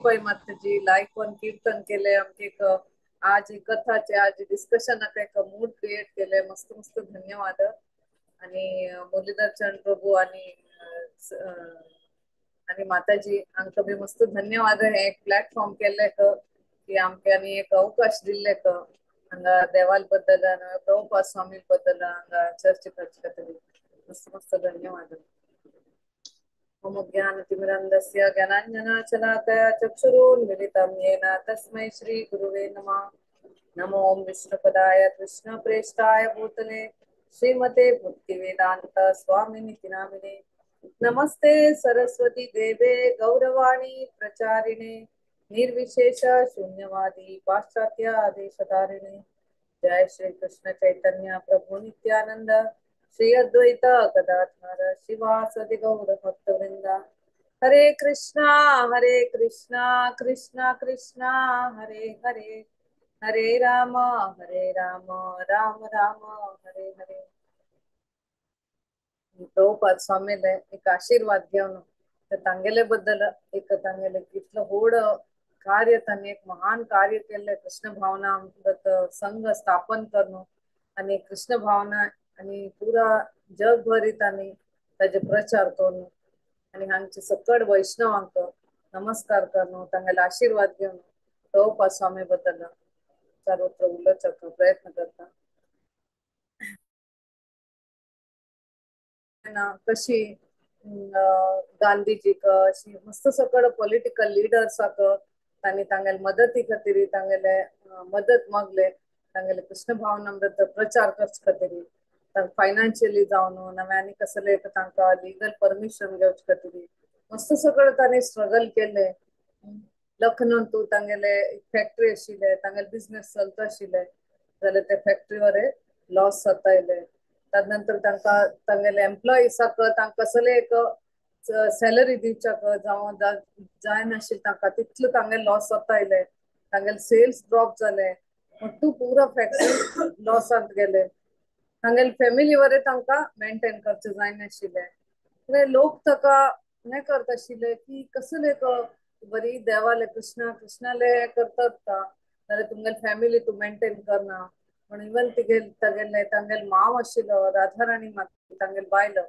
पै माताजी लायकोन कीर्तन केले आमचे एक आज एक कथाचे आज डिस्कशन एक मूड क्रिएट केले मस्त मस्त धन्यवाद आणि मुरलीधर चंद प्रभू आणि आणि माताजी हांका बी मस्त धन्यवाद हे एक प्लॅटफॉर्म केले की आमकां एक अवकाश दिले हांगा देवाल बद्दल प्रभुपाद स्वामी बद्दल हांगा चर्चा करचे खातीर मस्त मस्त धन्यवाद. मम ज्ञानतिमिरन्धस्य ज्ञानाञ्जनशलाकया चक्षुरुन्मिलितं येन तस्मै श्रीगुरुवे नमः. नमो विष्णुपदाय कृष्णप्रेष्ठाय भूतले श्रीमते भक्तिवेदान्त स्वामिनिति नामिने. नमस्ते सरस्वती देवे गौरवाणी प्रचारिणे निर्विशेष शून्यवादी पाश्चात्य देशधारिणे. जय श्री कृष्ण चैतन्य प्रभु नित्यानंद श्री अद्वैत गदाधर शिवासदि गौर भक्तवृंदा. हरे कृष्णा कृष्णा कृष्णा हरे हरे हरे राम राम राम हरे हरे. प्रभुपाद स्वामीले एक आशीर्वाद घेवन तांगेले बद्दल एक तांगेले कितलं होड कार्य त्यांनी एक महान कार्य केले कृष्ण भावना संघ स्थापन करणं आणि कृष्ण भावना आणि पुरा जगभरी त्यांनी त्याचे प्रचार करणं आणि हांगचे सकड वैष्णवांक नमस्कार करणं तांगेले आशीर्वाद घेवन प्रभुपाद स्वामी बद्दल सर्वत्र उल्लेख प्रयत्न करता. कशी गांधीजी अशी मस्त सकड पॉलिटिकल लीडर्स तांणी तांगेले मदती खातीर तांगेले मदत मागले तांगेले कृष्ण भावना प्रचार करचे खातीर तांकां फायनान्शियली जावन नव्यानी कसले तांकां लिगल परमिशन घेवचे खातीर मस्त सकड तांणी स्ट्रगल केले. लखनौ तू तांगेले फॅक्टरी आशिल्ले तांगेले बिझनेस चलता आशिल्ले जाल्यार ते फॅक्टरीवर लॉस जाता आयले. त्यानंतर तांकां तांगेले एम्प्लॉईसाक तांकां कसले एक सॅलरी दिवच्याक जावं जाय नाशिल्ले तांकां तितलो तांगेले लॉस जाता आयले. तांगेले सेल्स ड्रॉप जाले तू पुरो फॅक्टरी लॉसांत गेले. तांगेले फॅमिली वरे तांकां मेंटेन करचे जाय नाशिल्ले. लोक ताका हे करता आशिल्ले की कसले बरी देवाले कृष्णाले करतात जाल्यार तुमगेले फॅमिली तू मेंटेन करना पण इवन तांगेले माव आशिल्लो राधाराणी माता तांगेले बायल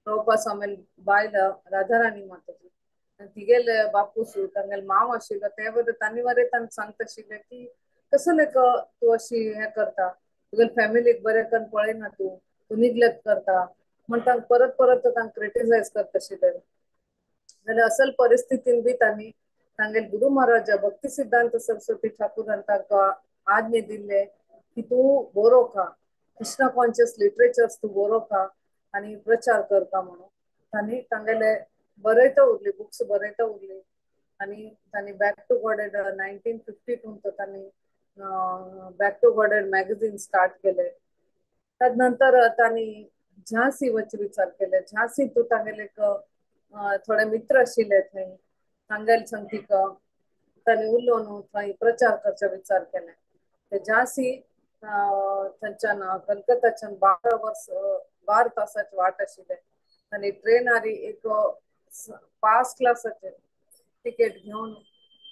प्रभुपाद स्वामी बायल राधाराणी माताजी तिगेले बापूस तांगेले माव आशिल्लो ते बरे तांणी वरे तांकां सांगता आशिल्ले की कसले तू अशी हे करता तुगेले फॅमिलीक बरे करून पळयना तू निग्लेक्ट करता म्हण तांकां परत परत तांकां क्रिटिसायज करता आशिल्ले. जाल्यार असल परिस्थितीन बी तांणी तांगेले गुरु महाराज भक्ती सिद्धांत सरस्वती ठाकूरान तांकां आज्ञे दिल्ले की तू बरोवका कृष्ण कॉन्शियस लिटरेचर्स तू बरोवका आणि प्रचार करता म्हणून तांणी तांगेले बरयता उरली बुक्स बरयता उरली आणि तांणी बॅक टू गॉडेड 1952 तांणी back to godhead magazine start केले. त्यानंतर तांणी झांसी वचचे विचार केले. झांसी तू तांगेले थोडे मित्र आशिल्ले थंय तांगेले संगतीक तांणी उलोवन थंय प्रचार करचे विचार केले. ते झांसी थंयच्यान कलकत्ताच्यान 12 तासाची वाट आशिल्ले आनी ट्रेनारी एक 5 क्लासाचे तिकेट घेवन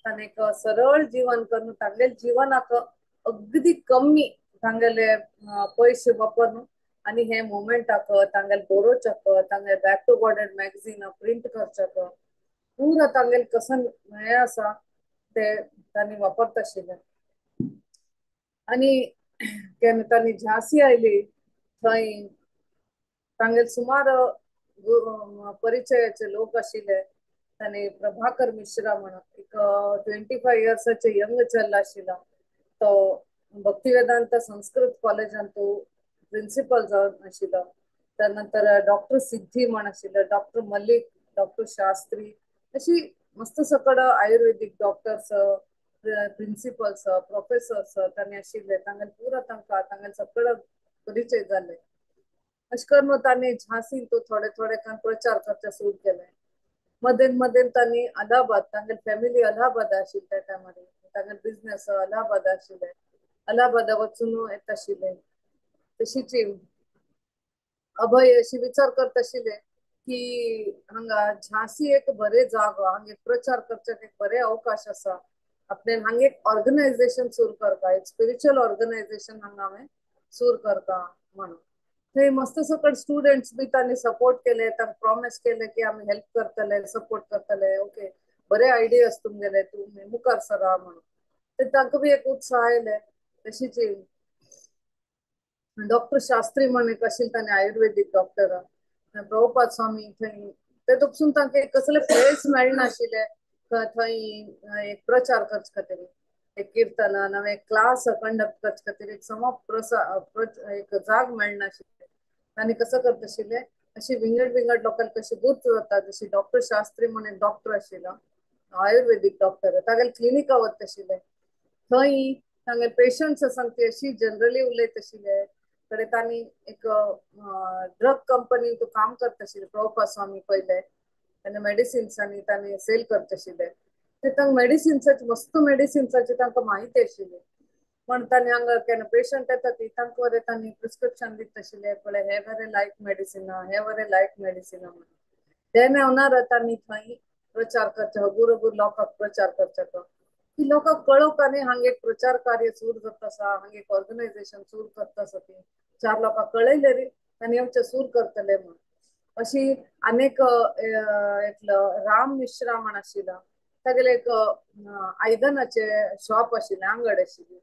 तांणी एक सरळ जीवन करून तांगेले जिवनाक अगदी कमी तांगेले पैसे वापरून आणि हे मुवमेंटाक तांगेले बरोवच्याक तांगेले back to godhead magazine print करच्याक पूरा तांगेले कसन हे आसा ते तांणी वापरता आशिल्ले. आणि केन्ना तांणी झांसी आयली थंय तांगेले सुमार परिचयाचे लोक आशिल्ले. तांणी प्रभाकर मिश्रा म्हणून एक 25 इयर्साचे यंग चल आशिल्लो तो भक्तिवेदांत संस्कृत कॉलेजांत तो प्रिन्सिपल जावन आशिल्लो. त्यानंतर डॉक्टर सिद्धी म्हण आशिल्ले डॉक्टर मल्लिक डॉक्टर शास्त्री अशी मस्त सकड आयुर्वेदिक डॉक्टर्स प्रिन्सिपल्स प्रोफेसर्स तांणी आशिल्ले तांगेले पुरो तांगेले सकड परिचय जाले. अशें करून तांणी झांसीन तो थोडे थोडे प्रचार करचे सुरू केले. मदेन तांणी अलाहाबाद तांगेले फॅमिली अलाहाबाद आशिल्ले त्या टायमार तांगेले बिझनेस अलाहाबाद आशिल्ले अलाहाबाद वचून येता आशिल्ले. तशीच अभय अशी विचार करता आशिल्ले की हांगा झांसी एक बरे जागो, हांगा एक प्रचार करच्याक एक बरे अवकाश आसा. आपले हांगा एक ऑर्गनायझेशन सुरू करता, एक स्पिरिच्युअल ऑर्गनायझेशन हांगा हांवें सुरू करता म्हणून. थंय मस्त सकट स्टुडंट्स बी तांणी सपोर्ट केले, तांकां प्रॉमिस केले की आमी हेल्प करतले, सपोर्ट करतले. ओके, बरे आयडियाज तुमगेले, तुम्ही मुखार सरा म्हणून. ते तांकां बी एक उत्साह आयले. तशीच डॉक्टर शास्त्री म्हण एक आशिल्ले, तांणी आयुर्वेदीक डॉक्टर प्रभुपाद स्वामी थंय ते तपसून तांकां एक कसले प्लेस मेळनाशिल्ले थंय एक प्रचार करचे खातीर, एक कीर्तनान हांवें एक क्लास कंडक्ट करचे खातीर एक एक जाग मेळनाशिल्ले. तांणी कसं करताशिल्ले, अशी विंगड विंगड लोकांक कशी गुर्त जाता, जशी डॉक्टर शास्त्री म्हण एक डॉक्टर आशिल्लो, आयुर्वेदीक डॉक्टर, तागेले क्लिनिका वताशिल्ले. थंय तांगे पेशंट्स आसा ती अशी जनरली उलयत आशिल्ले. कडे तांणी एक ड्रग कंपनी तो काम करता आशिल्ले प्रभुपाद स्वामी पयले, तेन्ना मेडिसिन्सांनी तांणी सेल करता आशिल्ले. ते तांकां मेडिसिन्साची मस्त मेडिसिन्साची तांकां म्हायती आशिल्ली. पण तांणी हांगा केन्ना पेशंट येता ती तांकां वरें तांणी प्रिस्क्रिप्शन दिता आशिल्ले, पळय हे बरे लायक मेडिसिना, हे बरे लायक मेडिसिना म्हणून. ते मेवनार तांणी थंय प्रचार करचे, गुरू लोकांक प्रचार करचे तो की लोकांक कळोवंक आनी हांगा एक प्रचार कार्य सुरू जाता आसा, हांगा एक ऑर्गनायझेशन सुरू करता आसा ती चार लोकांक कळयले रे आनी आमचे सुरू करतले म्हणून. अशी अनेक एकलो राम मिश्रा म्हण आशिल्लो, तागेले एक आयदनाचे शॉप आशिल्ले, आंगड आशिल्ली.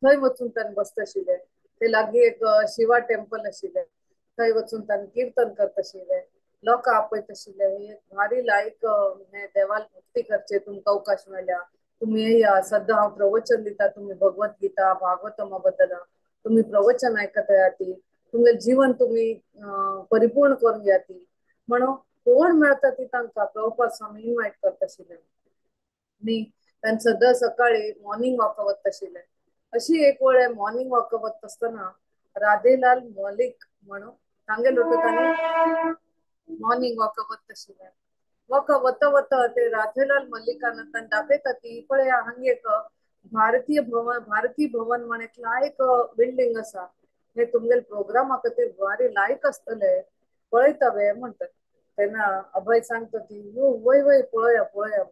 थंय वचून तांणी बसताशिल्ले. ते लागीं एक शिवा टेम्पल आशिल्ले, थंय वचून तांणी कीर्तन करता आशिल्ले, लोकां आपयता आशिल्ले. एक भारी लायक हे देवाल भक्ती करचे तुमकां अवकाश मेळ्ळ्या, तुम्ही येया, सद्दां हांव प्रवचन दिता, तुम्ही भगवत गीता भागवतमा बद्दल तुम्ही प्रवचन आयकता येयाती, तुमगे जीवन तुम्ही परिपूर्ण करून घेयाती म्हणून कोण मेळता ती तांकां प्रभुपाद स्वामी इन्वायट करता आशिल्ले. आनी तांणी सद्दां सकाळी मॉर्निंग वॉक वता आशिल्ले. अशी एक वेळ मॉर्निंग वॉक वता आसतना राधेलाल मलिक म्हणून तांगे लोक तांणी मॉर्निंग वॉक वता आशिल्ले. वॉक वता वता ते राधेलाल मल्लिकान तांणी दाखयता ती पळय हांगा एक भारतीय भवन म्हण एक लायक बिल्डिंग आसा, हे तुमगेले प्रोग्रामा खातीर भारी लायक आसतले, पळयता वे म्हणटात. तेन्ना अभय सांगता ती वय वय पळया पळया.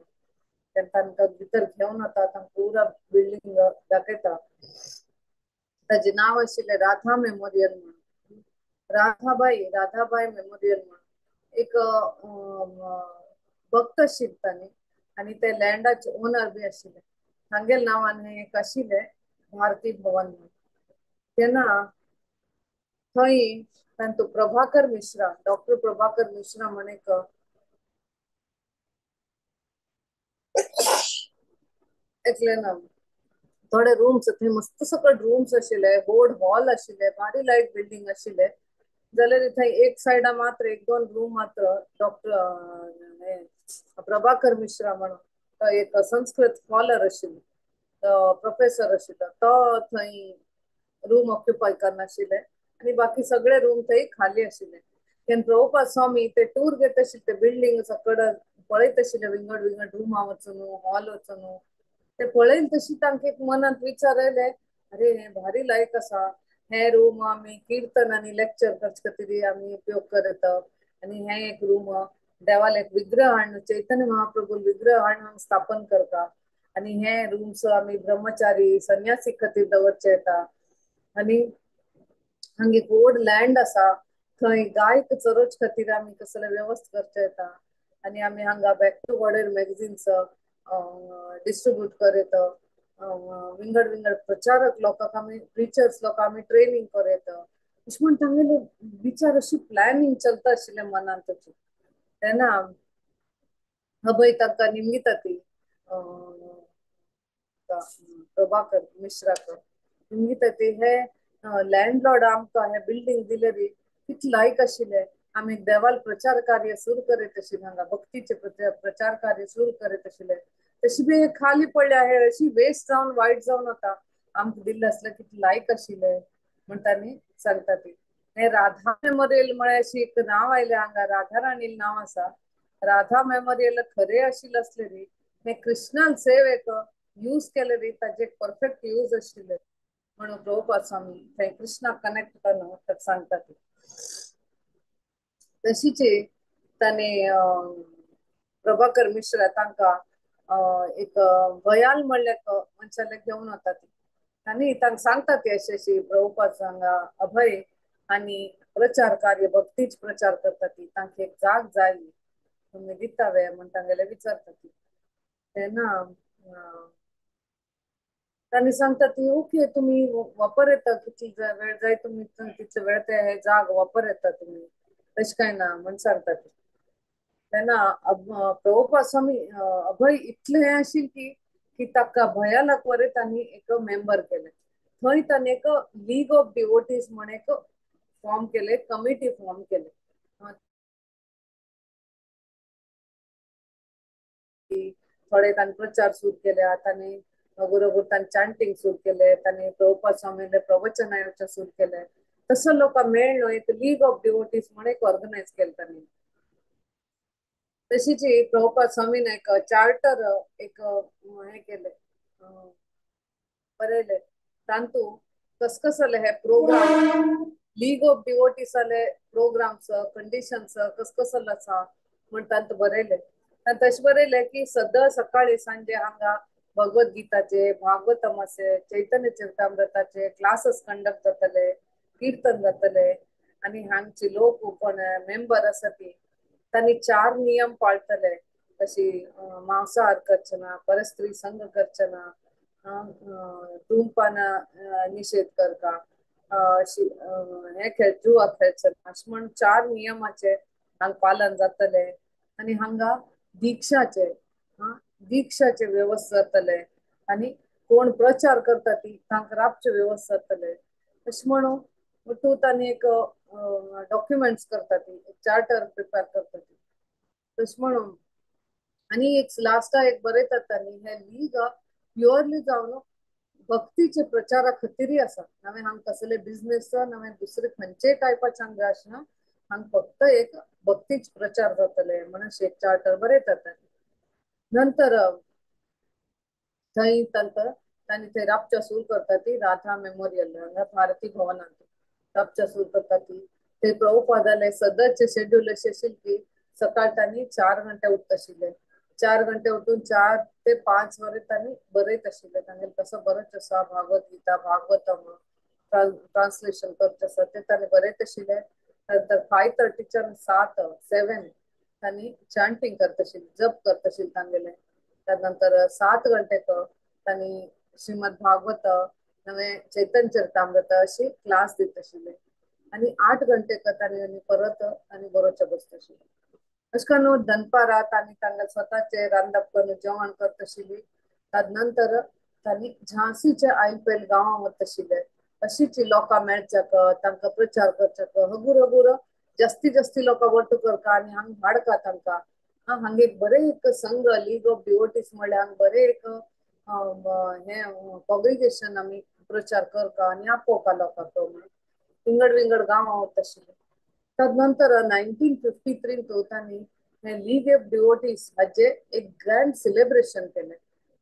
तेन्ना तांकां भितर घेवन वता, तांकां पुरा बिल्डिंग दाखयता. ताचे नाव आशिल्लें राधा मेमोरियल म्हणून, राधाबाई मेमोरियल म्हणून एक भक्त आशिल्ले तांणी, आनी ते लँडाचे ओनर बी आशिल्ले. तांगेले नांवान एक आशिल्ले भारती भवन म्हणून. तेन्ना थंय तांचो प्रभाकर मिश्रा, डॉक्टर प्रभाकर मिश्रा म्हण एकले ना थोडे रूम्स थंय मस्त सकट रूम्स आशिल्ले, व्हड हॉल आशिल्ले, भारी लायक बिल्डिंग आशिल्ले. जाल्यार थंय एक सायडा मात्र एक दोन रूम मात्र डॉक्टर प्रभाकर मिश्रा म्हणून तो एक संस्कृत स्कॉलर आशिल्लो, प्रोफेसर आशिल्लो, तो थंय रूम ऑक्युपाय करनाशिल्ले आनी बाकी सगळे रूम थंय खाली आशिल्ले. तेन्ना प्रभुपाद स्वामी ते टूर घेता आशिल्ले, ते बिल्डिंग सकट पळयत आशिल्ले, विंगड विंगड रूमा वचून हॉल वचून. ते पळयन तशी तांकां एक मनांत विचार आयले, अरे हे भारी लायक आसा, हे रूम आमी कीर्तन आनी लेक्चर करचे खातीर आमी उपयोग करता, आनी हे एक रूम देवाल एक विग्रह हाडून चैतन्य महाप्रभू विग्रह हाडून स्थापन करता, आनी हे रूम्स आमी ब्रह्मचारी संन्यासी खातीर दवरचे येता. आनी हांगा एक व्हड लँड आसा, थंय गाय चरोवचे खातीर आमी कसले व्यवस्था करचे येता. आनी आमी हांगा back to border magazines distribute करत, विंगड विंगड प्रचारक लोकांक आमी प्रिचर्स लोकांक आमी ट्रेनिंग करत. अशें म्हण तांगेले विचार अशी प्लॅनिंग चलता आशिल्ले मनांत तशी. तेन्ना अभय तांकां निमगिता ती प्रभाकर मिश्राक निमगिता ती हे लँडलॉर्ड आमकां हे बिल्डिंग दिले रे, कितले लायक आशिल्ले. आमी देवाल प्रचार कार्य सुरू करीत आशिल्ले, हांगा भक्तीचे प्रचार कार्य सुरू करीत आशिल्ले. तशी बी खाली पडल्या हे अशी वेस्ट जावन वायट जावन वता, आमकां दिल्ले आसले कितले लायक आशिल्ले म्हण तांणी सांगता ती. हे राधा मेमोरियल म्हळ्यार अशी एक नांव आयले हांगा, राधा राणी नांव आसा. राधा मेमोरियल खरे आशिल्ले असले रे, हे कृष्णान सेवेक यूज केले रे, ताजे परफेक्ट यूज आशिल्ले म्हणून प्रभुपाद स्वामी थंय कृष्णा कनेक्ट करना सांगता ती. तशीचे तांणी प्रभाकर मिश्रा तांकां एक भयाल म्हणले मनशाले घेऊन वता ती आनी तांकां सांगता ती अशी प्रभुपाद सांगा अभय आणि प्रचार कार्य भक्तीच प्रचार करता ती तांकां एक जाग जाय तुम्ही दितावे म्हण तांगेले विचारता ती तेन्ना तांणी सांगता ती ओके तुम्ही वापर येता कितली वेळ जाय तुम्ही तितले वेळ ते हे जाग वापर येता तुम्ही तशें काय ना म्हण सांगता ती तेन्ना प्रभुपाद स्वामी अभय इतले हे आशिल्ले की ताका भयालाक वरे तांणी एक मेंबर केले थंय तांणी एक लीग ऑफ डिवोटीज म्हण एक फॉर्म केले कमिटी फॉर्म केले थोडे तांणी प्रचार सुरू केले तांणी बरोबर तांणी चॅन्टिंग सुरू केले तांणी प्रभुपाद स्वामीले प्रवचन येवचे सुरू केले तसो लोकांक मेळ्ळो एक लीग ऑफ डिवोटीज म्हण एक ऑर्गनायज केले तांणी तशीच प्रभुपाद स्वामीन एक चार्टर एक हे केले बरयले तांतू कसले हे प्रोग्राम लीग ऑफ डिवोटीसाले प्रोग्राम्स कंडिशन्स कसले आसा म्हण तांत बरयले तशें बरयले की सद्दां सकाळी सांजे हांगा भगवद्गीताचे भागवतमाचे चैतन्य चरितामृताचे क्लासेस कंडक्ट जातले कीर्तन जातले आणि हांगची लोक कोण मेंबर आसा ती तांणी 4 नियम पाळतले कशी मांसाहार करचना परस्त्री संग करचना धूमपान निषेध करता हे खेळ जुआ खेळचना अशें म्हण 4 नियमाचे हांगा पालन जातले आणि हांगा दीक्षाचे व्यवस्था जातले आणि कोण प्रचार करता ती तांकां राबचे व्यवस्था जातले अशें म्हणून तू तांणी एक डॉक्युमेंट्स करता ती चार्टर प्रिपेअर करता ती तशें म्हणून आणि एक लास्टा एक बरयतात तांणी हे लीग प्युअरली जावन भक्तीचे प्रचारा खातीर आसा हांवें हांगा कसले बिझनेस हांवें दुसरे खंयचेय टायपाचे हांगा आसना हांगा फक्त एक भक्तीच प्रचार जातले म्हणून एक चार्टर बरयतात नंतर थंय तांणी थंय राबच्या सुरू करता ती राधा मेमोरियल हांगा भारती भवनांत राबच्या सुरू करता ती थंय प्रभुपादाले सदांचे शेड्यूल अशें आशिल्ले की सकाळ तांणी 4 घंटे उठताशिल्ले 4 घंटे उठून 4 ते 5 वरे तांणी बरयत आशिल्ले तांगेले तसो बरोच आसा भागवतगीता भागवतम ट्रान्सलेशन करचे आसा ते तांणी बरयत आशिल्ले नंतर 5:30च्यान 7 तांणी चॅन्टिंग करता आशिल्ले जप करता आशिल्ले तांगेले त्यानंतर 7 घंटेक तांणी श्रीमद भागवत नवे चैतन्य चरितामृत अशी क्लास दित आशिल्ले आणि 8 घंटेक तांणी परत आणि बरोवचे बसता आशिल्ले अशें करून दनपारां तांणी तांगेले स्वताचे रांदप करून जेवण करता आशिल्ली तदनंतर तांणी झांसीचे आयलपेल गांवां वता आशिल्ले अशीच लोकां मेळच्याक तांकां प्रचार करच्याक हगूर जास्ती लोकां वट करता आनी हांगा हाडका तांकां हांगा एक बरें एक संघ लीग ऑफ डिवोटीज म्हणल्यार हांगा बरें एक हे कॉंग्रिगेशन आमी प्रचार करता आनी आपोवता लोकांक विंगड गांवां वता आशिल्ले तदनंतर 1953 तांणी लीग ऑफ डिवोटीज हाचे एक ग्रँड सेलिब्रेशन केले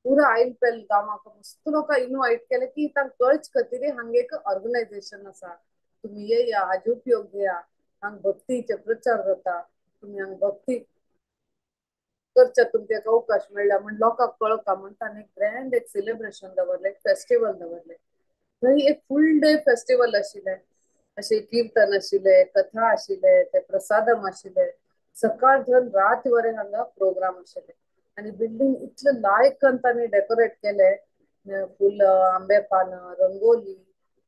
पुरा आयलपेल गांवाक मस्त लोकां इनवायट केले की तांकां कळच खातीर हांगा एक ऑर्गनायझेशन आसा तुम्ही येया हाजे उपयोग घेया हांगा भक्तीचे प्रचार जाता तुम्ही हांगा भक्ती करच्या तुमकां एक अवकाश मेळ्ळा म्हण लोकांक कळका म्हण तांणी ग्रँड एक सेलिब्रेशन दवरले एक फेस्टिवल दवरले थंय एक फूल डे फेस्टिवल आशिल्ले अशे कीर्तन आशिल्ले कथा आशिल्ले ते प्रसादम आशिल्ले सकाळ धरून रात वरे हांगा प्रोग्राम आशिल्ले आणि बिल्डिंग इतले लायक तांणी डेकोरेट केले फुल आंबे पान रंगोली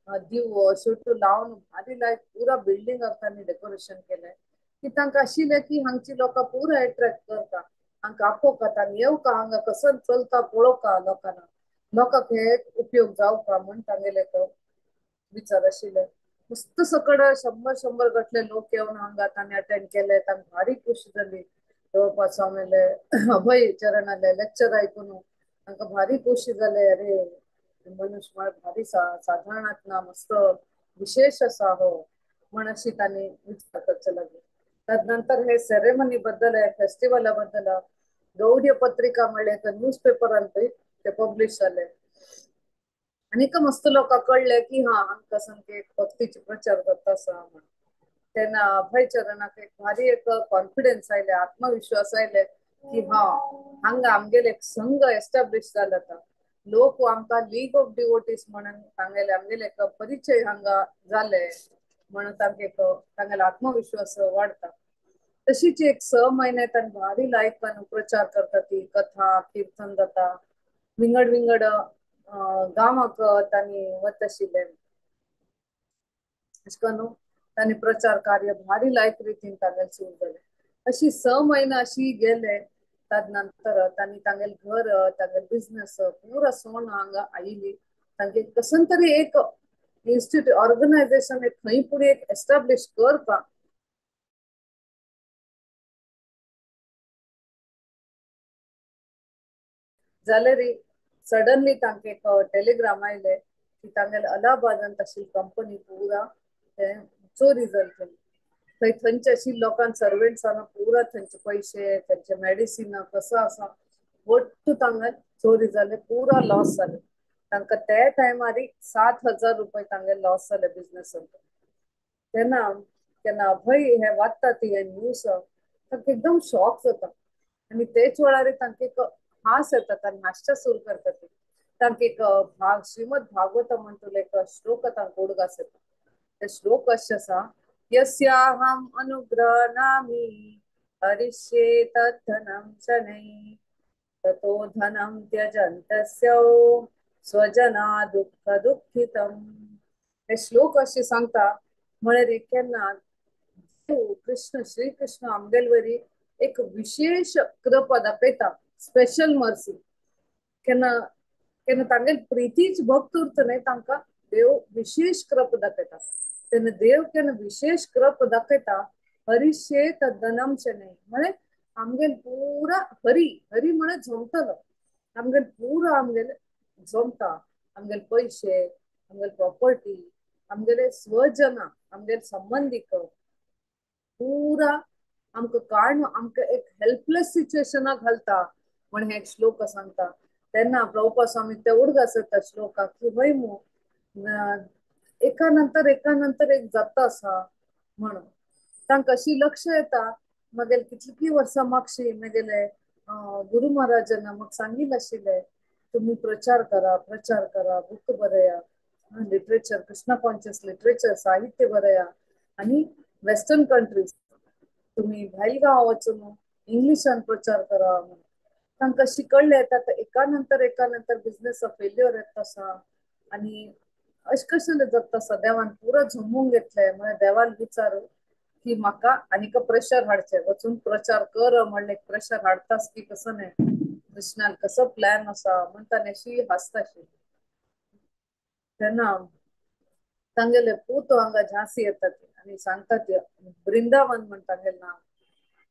दिवो शेवटो लावन भारी लायक पुरा बिल्डिंगाक तांणी डेकोरेशन केले की तांकां आशिल्ले की हांगची लोकां पुरा अट्रॅक्ट करता हांगा आपोवका तांणी येवका हांगा कसो चलता पळोवका लोकांक हे उपयोग जावका म्हण तांगेले विचार आशिल्ले मस्त सकड 100 गटले लोक येवन हांगा तांणी अटेंड केले तांकां भारी खुशी जाली प्रभुपाद स्वामीले अभय चरणाले लेक्चर आयकून तांकां भारी खुशी जाले अरे मनुष्य म्हळ्यार भारी साधारण ना मस्त विशेष आसा हो म्हण अशी तांणी विचार करचे लागले तदनंतर हे सेरेमनी बद्दल हे फेस्टिवला बद्दल गौड्य पत्रिका म्हणले न्यूज पेपरान ते पब्लिश जाले आनीक मस्त लोकांक कळले की हा हांगा सामके भक्तीचे प्रचार करता आसा म्हण त्यांना अभय चरणाक एक भारी एक कॉन्फिडन्स आयले, आत्मविश्वास आयले की हा हांगा आमगेले एक संघ एस्टॅब्लिश जाला आता. लोक आमका लीग ऑफ डिवोटीज म्हणून तांगेले आमगेले एक परिचय हांगा जाले म्हणून तांके तांगेलो आत्मविश्वास वाढता. तशीच एक 6 महिने तांणी भारी लायफान प्रचार करता, ती कथा कीर्तन जाता विंगड विंगड गावाक तांणी वत आशिल्ले. अशें करून तांणी प्रचार कार्य भारी लायक रितीन तांगेले सुरू जाले. अशी 6 महिने अशी गेले. ताज नंतर तांणी तांगेले घर तांगेले बिझनेस पुरा सोन हांगा आयिली. तांगे कसन तरी एक इन्स्टिट्यूट ऑर्गनायझेशन एक खंय पुढे एक एस्टॅब्लिश करपा जाल्यार सडनली तांके एक टेलिग्राम आयले की तांगेले अलाहाबादान आशिल्ली कंपनी पुरा ते चोरी जाली. थंय थंयचे आशिल्ले लोकांक सर्वेंट्सांना पुरा थंयचे पैसे थंयचे मेडिसिन कसं आसा वट्ट तांगे चोरी जाले, पुरा लॉस जाले. तांकां त्या टायमार 7,000 रुपये तांगे लॉस जाले बिझनेसान. तेन्ना केन्ना अभय हे वाचता ती हे न्यूज तांकां एकदम शॉक जाता आणि तेच वेळार तांकां एक हास येता, तांणी हास्य सुरू करता. ती तांकां एक श्रीमद भागवत म्हणटले एक श्लोक तांकां उडगास येता. ते श्लोक अशें आसा, यस्याहम अनुग्रहणामि हरिष्ये तद्धनं शनै ततो धनं त्यजन्तस्य स्वजना दुःख दुःखितम्. हे श्लोक असे सांगता म्हळ्यार केन्ना कृष्ण श्रीकृष्ण आमगेलवरी एक विशेष कृपा दाखयता, स्पेशल मर्सी. केन्ना केन्ना तांगेल प्रितीच भक्त उरता न्हय तांकां देव विशेष कृपा दाखयता. तेन्ना देव केन्ना विशेष कृपा दाखयता हरिशे तद्धनम शनै म्हळ्यार आमगेल पुरा हरी हरी म्हळ्यार जमतलो. आमगेल पुरा आमगेले जमता. आमगेले पैसे आमगेले प्रॉपर्टी आमगेले स्वजना आमगेले संबंधिक पुरा आमकां काण आमकां एक हेल्पलेस सिच्युएशनाक घालता म्हण हे श्लोक सांगता. तेन्ना प्रभुपाद स्वामी ते उडगास येता श्लोकाक की हय मू एका नंतर एक जाता आसा म्हणून तांकां अशी लक्ष येता. मागेले कितली वर्सां मागशी मागेले गुरु महाराजांना म्हाका सांगिल्लें आशिल्लें तुम्ही प्रचार करा बुक बरया लिटरेचर कृष्णा कॉन्शियस लिटरेचर साहित्य बरया आणि वेस्टर्न कंट्रीज तुम्ही भायलगांव वचून इंग्लिशान प्रचार करा. तांकां शिकळ्ळे येता एका नंतर बिझनेस फेल्युअर येता आसा आणि अशें कशें जाता आसा. देवान पुरो झोमून घेतले म्हळ्यार देवान विचार की म्हाका आनीक प्रेशर हाडचे वचून प्रचार कर म्हणले प्रेशर हाडतास की कसं नाही कृष्णान कसं प्लॅन आसा म्हणटा अशी हासताशी. तेन्ना तांगेले पूत हांगा झांसी येतात आणि सांगतात वृंदावन म्हण तांगेलें नाव.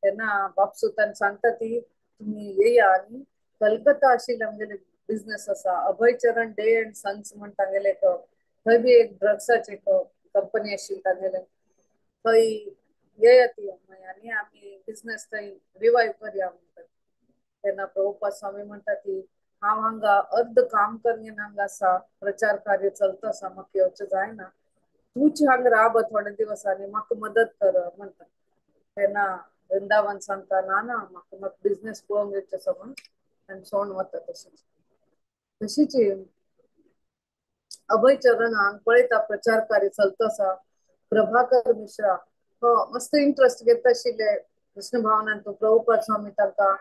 तेन्ना बापसूतान सांगता ती तुम्ही येया आणि कलकत्ता आशिल्ले आमगेले बिझनेस आसा अभयचरण डे अँड सन्स म्हण तांगेले थंय बी एक ड्रग्साची कंपनी आशिल्ली तांगेले थंय येया ती आनी आमी बिझनेस थंय रिवायव करया म्हणटात. तेन्ना प्रभुपाद स्वामी म्हणटा ती हांव हांगा अर्ध काम करून हांगा आसा प्रचार कार्य चलता आसा म्हाका येवचें जायना तूच हांगा राब थोडे दिवस आनी म्हाका मदत कर म्हणटा. तेन्ना वृंदावन सांगता ना ना म्हाका बिझनेस पळोवंक येवचें आसा म्हणून आनी सोडून वता. तशीच अभय चरण हांगा पळयता प्रचार कार्य चलता आसा. प्रभाकर मिश्रा मस्त इंटरेस्ट घेता आशिल्ले कृष्ण भावनान तो प्रभुपाद स्वामी तांकां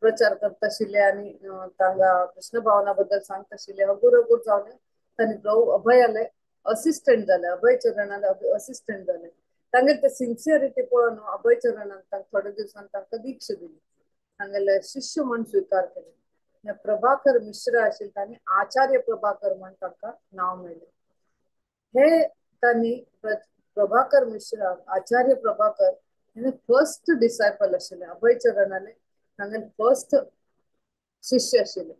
प्रचार करता आशिल्ले आनी तांकां कृष्ण भावना बद्दल सांगता आशिल्ले. अगोर जावन तांणी प्रभू अभयाले असिस्टंट जाले अभय चरणाले असिस्टंट जाले. तांगेले ते सिन्सियरिटी पळोवन अभय चरणान तांकां थोडे दिवसान तांकां दीक्षा दिली तांगेले शिष्य म्हणून स्वीकार केले. प्रभाकर मिश्रा आशिल्ले तांणी आचार्य प्रभाकर म्हण तांकां नांव मेळ्ळें. हे तांणी प्रभाकर मिश्रा आचार्य प्रभाकर हे फर्स्ट डिसायपल आशिल्ले अभय चरणाले तांगेले फर्स्ट शिष्य आशिल्ले.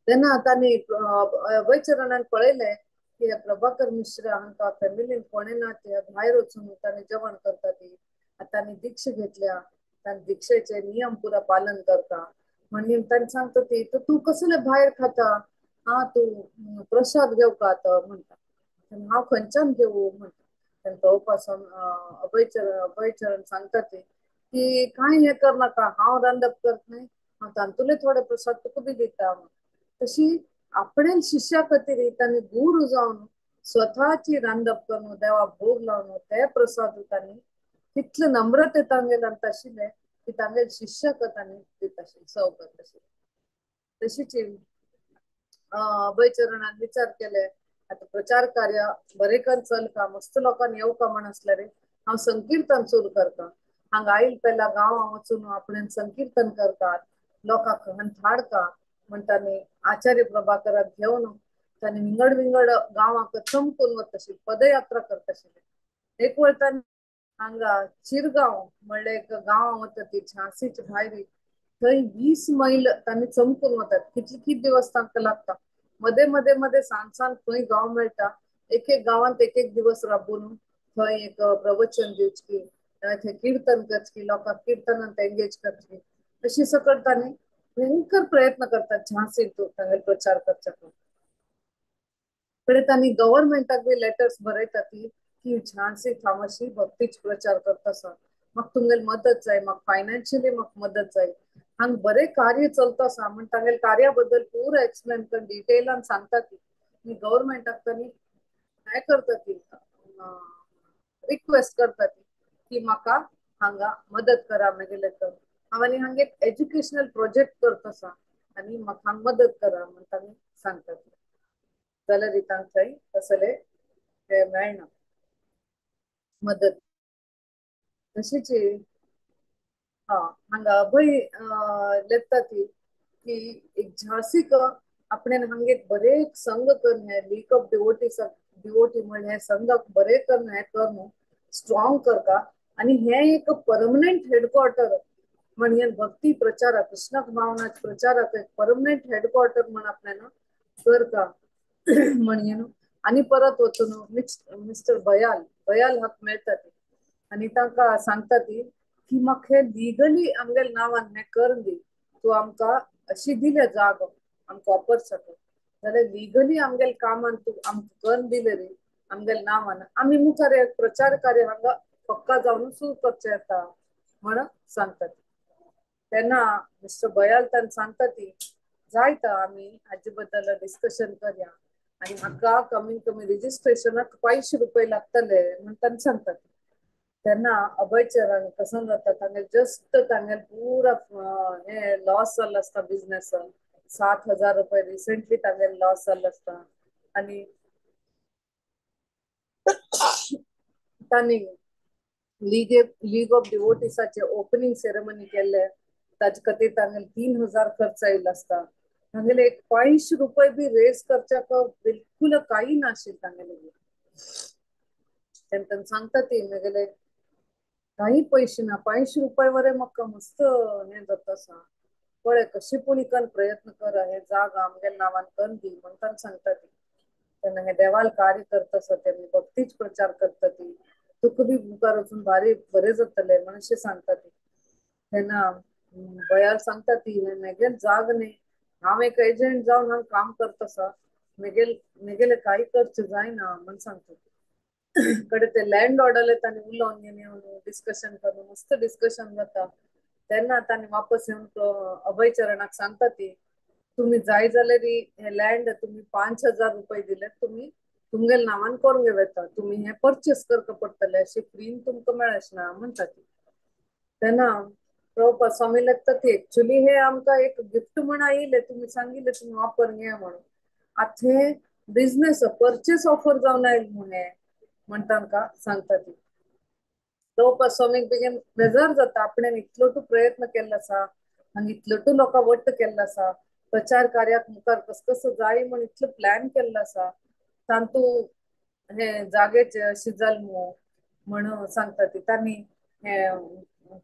तेन्ना तांणी अभय चरणान पळयलें की प्रभाकर मिश्रा हांकां फॅमिलीन कोणें ना ते भायर वचून तांणी जेवण करता ती तांणी दीक्षा घेतल्या तांणी दीक्षेचे नियम पुरा पालन करता म्हणून तांणी सांगता ती तू कसले भायर खाता तू प्रसाद घेवका म्हणटा हांव खंयच्यान घेवू म्हणटा. तेव्हापासून अभयचरण सांगतात की काय हे कर नाका हांव रांदप करत नाही हांव तांतुले थोडे प्रसाद तुका बी दिता तशी आपणेल शिष्या खातीर तांणी गुरू जावन स्वताची रांदप करून देवा भोग लावन ते प्रसाद तांणी तितले नम्रते तांगेल अंत आशिल्ले की तांगेल शिष्याक तांणी दित आशिल्ले सर्व करत आशिल्ले तशीच अभयचरणान विचार केले आता प्रचार कार्य बरे कर चल का मस्त लोकांनी येऊ का म्हण असल्या रे हांव संकीर्तन सुरू करता हांगा आईल पेला गांवां वचून आपण संकीर्तन करतात लोकांक हाडका म्हणटानी आचार्य प्रभाकराक घेवन तांणी विंगड विंगड गांवांक चमकून वता आशिल्ले पदयात्रा करता आशिल्ले एक वेळ तांणी हांगा चिरगांव म्हणले एक गांव वता ती झांसीच्या भायरी थंय 20 मैल तांणी चमकून वतात कितले दिवस तांकां लागता मध्ये मध्ये मध्ये सांसान खंय गांव मेळटा एक एक गावांत एक एक दिवस राबून थंय एक प्रवचन दिवची थंय कीर्तन करची लोकांक कीर्तनांत एंगेज करची अशी सकट तांणी भयंकर प्रयत्न करतात झांसीत तांगे प्रचार करच्या कडे तांणी गव्हर्नमेंटाक बी लेटर्स बरयता की झांसी हांव भक्तीच प्रचार करता आसा म्हाका तुमगेली मदत जाय म्हाका फायनान्शियली म्हाका मदत जाय हांगा बरे कार्य चलता आसा म्हण तांगेले कार्या बद्दल पुरो एक्सप्लेन करून डिटेलान सांगता ती गव्हर्नमेंटाक तांणी हे करता ती रिक्वेस्ट करता ती की म्हाका हांगा मदत करा म्हगेले तर हांव आनी हांगा एक एज्युकेशनल प्रोजेक्ट करता आसा आनी म्हाका हांगा मदत करा म्हण तांणी सांगता जाल्यार तांकां थंय तसले हे मेळना मदत तशीच हाँ हांगा अभय लेखता ती की एक झांसी का आपणे हांगे बरे संघ करून हे लीग ऑफ डिवोटी म्हण हे संघाक बरे करून हे करून स्ट्रॉंग करता आणि हे एक परमनंट हेडक्वार्टर म्हण हे भक्ती प्रचारक कृष्ण भावनाच्या प्रचारक एक परमनंट हेडक्वार्टर म्हण आपल्याला करता म्हण आणि परत वचून मिस्टर बयाल हाक मेळटा ती आणि तांकां सांगता ती की म्हाका हे लिगली आमगेल्या नांवान हे करून दी तू आमकां अशी दिले जागो आमकां ऑफर सकट जाल्यार लिगली आमगेल्या कामान तू आमकां करून दिले रे आमगेल्या नांवान आमी मुखार एक प्रचार कार्य हांगा पक्का जावन सुरू करचें येता म्हण सांगता तेन्ना मिस्टर बयाल तांणी सांगता ती जायता आमी हाजे बद्दल डिस्कशन करया आणि म्हाका कमीत कमी रजिस्ट्रेशनाक ₹500 लागतले म्हण तांणी सांगता तेन्ना अभयचरण कसं जाता तांगे जस्ट तांगे पुरा हे लॉस जाल्लो आसता बिझनेस ₹7,000 रिसेंटली तांगे लॉस जाल्लो आसता आनी तांणी लीग ऑफ डिवोटीसाचे ओपनिंग सेरेमनी केले ताजे खातीर तांगेले 3,000 खर्च येयल्लो आसता तांगेले एक ₹500 बी रेज करच्याक बिलकुल काही नाशिल्ले तांगेले तेन्ना सांगता ती म्हगेले काही पैसे ना ₹500 वरे म्हाका मस्त हे जाता आसा पळय कशी पूण करून प्रयत्न कर हे जागा आमगेल्या नांवान करून दी म्हणून सांगता ती तेन्ना हे देवाल कार्य करता आसा तेन्ना भक्तीच प्रचार करता ती तुका बी मुखार वचून भारी बरे जातले म्हणशे सांगता ती तेन्ना बयाल सांगता ती म्हगेल जाग न्ही हांव एक एजंट जावन हांव काम करता आसा म्हगेले काही खर्च जायना म्हण सांगता कडे ते लँड ऑर्डर तांणी उलोवन घेवन डिस्कशन करून मस्त डिस्कशन जाता तेन्ना तांणी वापस येवन अभयचरणाक सांगता ती तुम्ही जाय जाल्यार हे लँड तुम्ही ₹5,000 दिले तुम्ही तुमगेल्या नांवान करून घेता तुम्ही हे परचेस करता पडटले अशें फ्रीन तुमकां मेळचना म्हणटा ती तेन्ना प्रभुपाद स्वामी लागता ती एक्चुअली हे आमकां एक गिफ्ट म्हण आयिल्ले तुम्ही सांगिल्ले तुम्ही वापर घे म्हणून आतां हे बिझनेस परचेस ऑफर जावन आयिल्ले म्हण तांकां सांगता ती प्रभुपाद स्वामीक बेगीन बेजार जाता आपणें इतलो तू प्रयत्न केल्लो आसा आनी इतलो तू लोकां वट्ट केल्लो आसा प्रचार कार्याक मुखार कसो जाय म्हण इतलो प्लॅन केल्लो आसा तांतू हे जागेचे अशी जाल म्हणून सांगता ती तांणी हे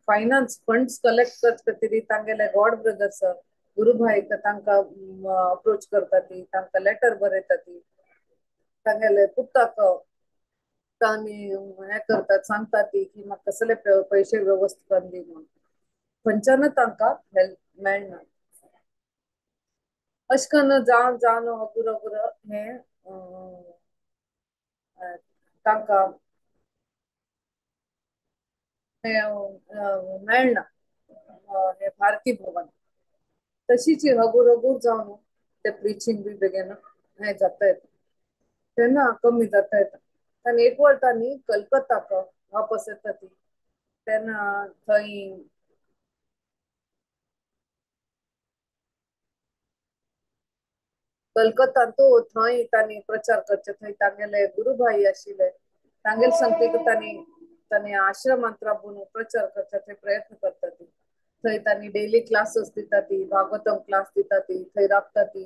फायनान्स फंड्स कलेक्ट करचे खातीर तांगेले गॉड ब्रदर्स गुरुभाईक तांकां अप्रोच करता ती तांकां लेटर बरयता ती तांगेले पुताक तांणी हे करतात सांगता ती की म्हाका कसले पैसे व्यवस्थित करून दी म्हणून खंयच्यान तांकां हेल्प मेळना अशें करून जावन जावन अपुरो हे तांकां मेळना हे भारती भवन तशीच हगूर हगूर जावन ते प्रिचींग बी बेगीन हे जाता येता तेन्ना कमी जाता येता आनी एक वळटांनी कलकत्ताक वापस येता ती तेन्ना थंय कलकत्तांतू थंय तांणी प्रचार करचे थंय तांगेले गुरुभाई आशिल्ले तांगेले संगतीक तांणी आश्रमांत राबून प्रचार करचे थंय प्रयत्न करता ती थंय तांणी डेली क्लासेस दिता ती भागवतम क्लास दिता ती थंय राबता ती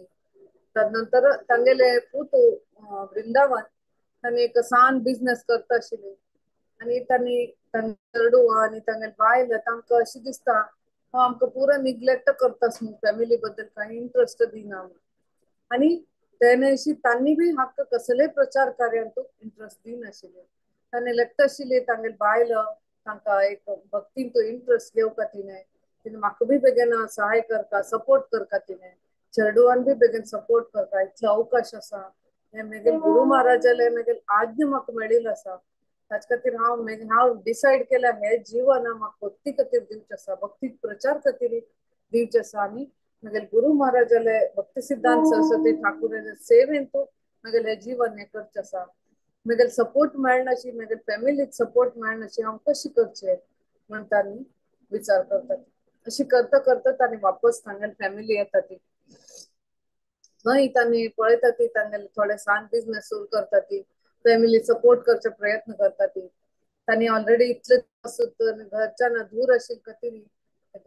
तदनंतर तांगेले पूत वृंदावन तांणी एक सान बिझनेस करता आशिल्ली आनी तांणी चेडू आनी तांगेले बायल तांकां अशें दिसता हो आमकां पुरो निग्लेक्ट करता फॅमिली बद्दल कांय इंट्रस्ट दिना आणि त्यानेशी तांणी बी हाका कसले प्रचार कार्यांत इंट्रस्ट दिनाशिल्ले तांणी लेखता आशिल्ली तांगेले बायल तांकां एक भक्तींत इंट्रस्ट घेवका तिने म्हाका बी बेगीन सहाय करता सपोर्ट करता तिने चेडूआन बी बेगीन सपोर्ट करता इतलो अवकाश आसा हे मेगेल गुरु महाराजाले मेगेल आज्ञ म्हाका मेळिल्लो आसा ताचे खातीर हांव डिसायड केला हे जीवन म्हाका भक्ती खातीर दिवचें आसा भक्ती प्रचार खातीर दिवचें आसा आनी म्हगेले गुरु महाराजाले भक्ती सिद्धांत सरस्वती ठाकूर सेवेन तू म्हगेले हे जीवन हे करचें आसा म्हगेले सपोर्ट मेळनाशी म्हगेले फॅमिलीक सपोर्ट मेळनाशी हांव कशें करचें म्हण तांणी विचार करतात अशी करता करता तांणी वापस तांगेली फॅमिली येता ती थंय तांणी पळयता ती तांगेले थोडे सान बिझनेस सुरू करता ती फॅमिली सपोर्ट करचे प्रयत्न करता ती तांणी ऑलरेडी इतले घरच्यान दूर आशिल्ले खातीर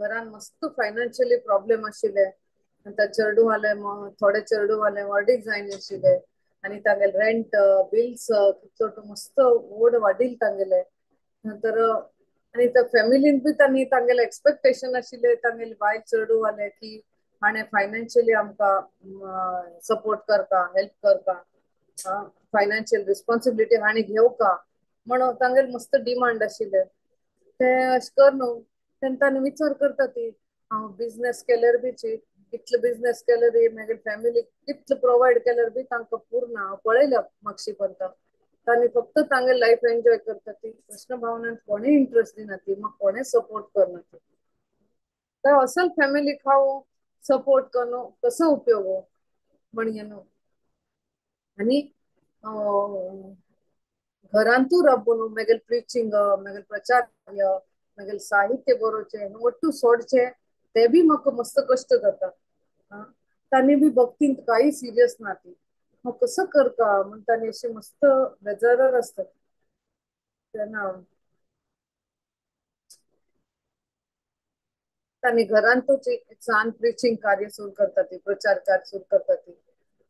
घरान मस्त फायनान्शियली प्रॉब्लेम आशिल्ले आनी चेडू वाले थोडे चेडू वाले वाडीक जायन आशिल्ले आनी तांगेले रेंट बिल्स चोट मस्त वड वाडील तांगेले नंतर आनी त्या फॅमिलीन बी तांणी तांगेले एक्सपेक्टेशन आशिल्ले तांगेले बायल चेडू वाले की हाणे फायनान्शियली आमकां सपोर्ट करता हेल्प करता फायनान्शियल रिस्पॉन्सिबिलिटी हाणे घेवका म्हणून तांगेले मस्त डिमांड आशिल्ले ते अशें कर न्हू तेन्ना तांणी विचार करता ती हांव बिझनेस केल्यार बीची इतले बिझनेस केल्यार मागीर फॅमिलीक कितले प्रोवायड केल्यार बी तांकां पूर्ण हांव पळयल्या म्हापशी पर्यंत तांणी फक्त तांगे लायफ एन्जॉय करता ती कृष्ण भावनांत कोणेय इंट्रस्ट दिना ती म्हाका कोणेय सपोर्ट करना ती तर असल फॅमिली खाओ सपोर्ट करो कसो उपयोग हो म्हणगे न्हू आनी घरांतू राबून मागीर प्रिचिंग मागीर प्रचार कार्य मागीर साहित्य बरोवचे ಒಟ್ಟು सोडचे ते बी म्हाका मस्त कश्ट जाता तांणी बी भक्तींत काही सिरियस ना ती हांव कसो करता म्हण तांणी अशी मस्त बेजारार आसता तेन्ना तांणी घरांतूच एक सान प्रिचिंग कार्य सुरू करता ती प्रचार कार्य सुरू करता ती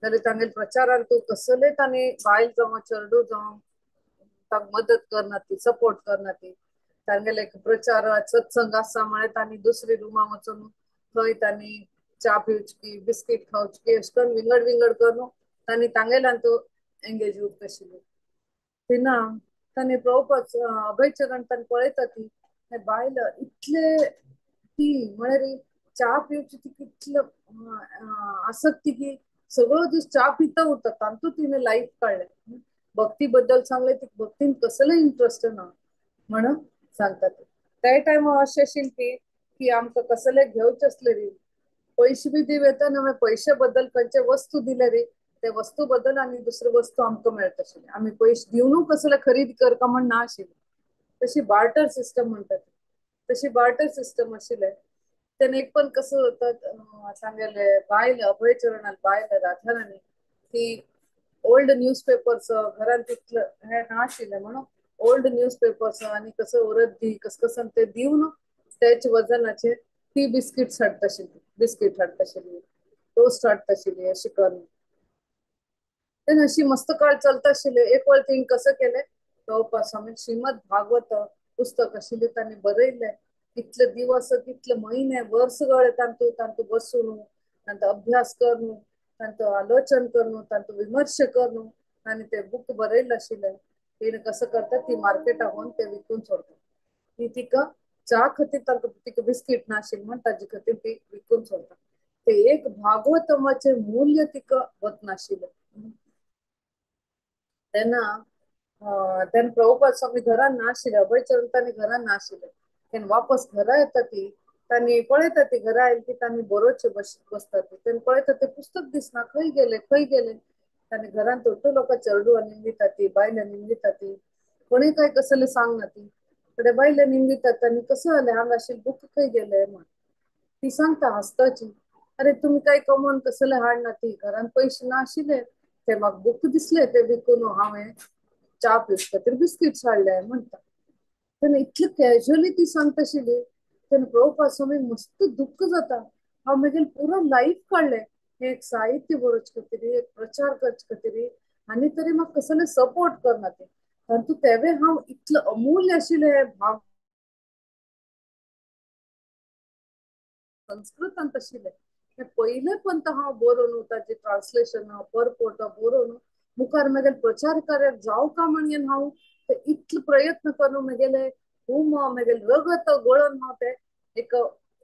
जाल्यार तांगेले प्रचारांत कसले तांणी बायल जावं चेडू जावं तांकां मदत करना ती सपोर्ट करना ती तांगेले प्रचार सत्संग आसा म्हळ्यार तांणी दुसरी रुमा वचून थंय तांणी च्या पिवची बिस्कीट खावची अशें करून विंगड विंगड करून तांणी तांगेल्यांत एंगेज उरता आशिल्ली तेन्ना तांणी पळोवपाच अभय चरण तांणी पळयता ती बायल इतले ती म्हळ्यार च्या पिवची ती कितले आसक्ती की सगळो दीस च्या पिता उरता तांतू तिने लाईफ काडले भक्ती बद्दल सांगले ती भक्तीन कसले इंट्रस्ट ना म्हणून सांगतात त्या टायम अशें आशिल्ली ती की आमकां कसले घेवचे असले री पैसे बी दिव येता ना पैसे बद्दल खंयचे वस्तू दिले रे ते वस्तू बद्दल आनी दुसरी वस्तू आमकां मेळटा आशिल्ली आमी पैसे दिवनू कसले खरेदी करता म्हण ना आशिल्ली तशी बार्टर सिस्टम म्हणटात तशी बार्टर सिस्टम आशिल्ले तेन्ना एक पण कसं होतं सांगेले बायल अभयचरणात बायल राधाराणी ती ओल्ड न्यूजपेपर्स घरात तितलं हे नाशिल्ले म्हणून ओल्ड न्यूजपेपर्स आणि कसं वरद्दी कसं ते दिवन त्याच वजनाचे ती बिस्किट्स हाडटा आशिल्ली बिस्किट हाडटा आशिल्ली टोस्ट हाडटा आशिल्ली अशी करून तेन्ना अशी मस्त काळ चलता आशिल्ले एक वेळ तिने कसं केले स्वामी श्रीमद भागवत पुस्तक आशिल्ले तांणी बरयले कितले दिवस कितले महिने वर्सगळे तांतू तांतू बसून तांचो अभ्यास करून तांचो आलोचन करून तांचो विमर्श करून तांणी ते बुक बरयले आशिल्ले तिने कसं करता ती मार्केटाक व्हरून ते विकून सोडता ती तिका च्या खातीर तांकां तिका बिस्कीट नाशिल्ली म्हण ताजे खातीर ती विकून सोडता ते एक भागवतमाचे मूल्य तिका वत नाशिल्ले तेन्ना तेन प्रभुपाद स्वामी घरान नाशिले, अभयचरण तांणी घरान नाशिले. तेन वापस घरा येता ती तांणी पळयता ती घरा आयली की तांणी बरोवचे बसता ती तेन पळयता ते पुस्तक दिसना, खंय गेले खंय गेले. तांणी घरान दोट्ट लोक चेडूआ निंदिता ती बायला निंदिता ती कोणी काय कसले सांगना ती कडे बायले निंदिता तांणी कसं जालें हांग आशिल्ले बुक खंय गेले म्हण. ती सांगता हसताची, अरे तुम्ही काय कमोवन कसले हाडना ती घरान पैसे नाशिले ते म्हाका बुक दिसले ते विकून हांवें चा पिवचे खातीर बिस्किट्स हाडले म्हणटा. तेन्ना इतली कॅज्युअली ती सांगताशिली तेन्ना पळोवपा स्वामी मस्त दुःख जाता. हांव म्हगेलें पुरो लायफ काडलें हें एक साहित्य बरोवचे खातीर एक प्रचार करचे खातीर आनी तरी म्हाका कसले सपोर्ट करना ते. परंतु तेवे हांव इतलो अमूल्य आशिल्ले हे भाव संस्कृतांत आशिल्ले हे पयले पर्यंत हांव बरोवन ताचे ट्रान्सलेशन परपोट बरोवन मुखार म्हगेले प्रचार कार्य जावं का म्हणून हांव ते इतले प्रयत्न करून म्हगेले खूब म्हगेले रगत गळोवन हांव ते एक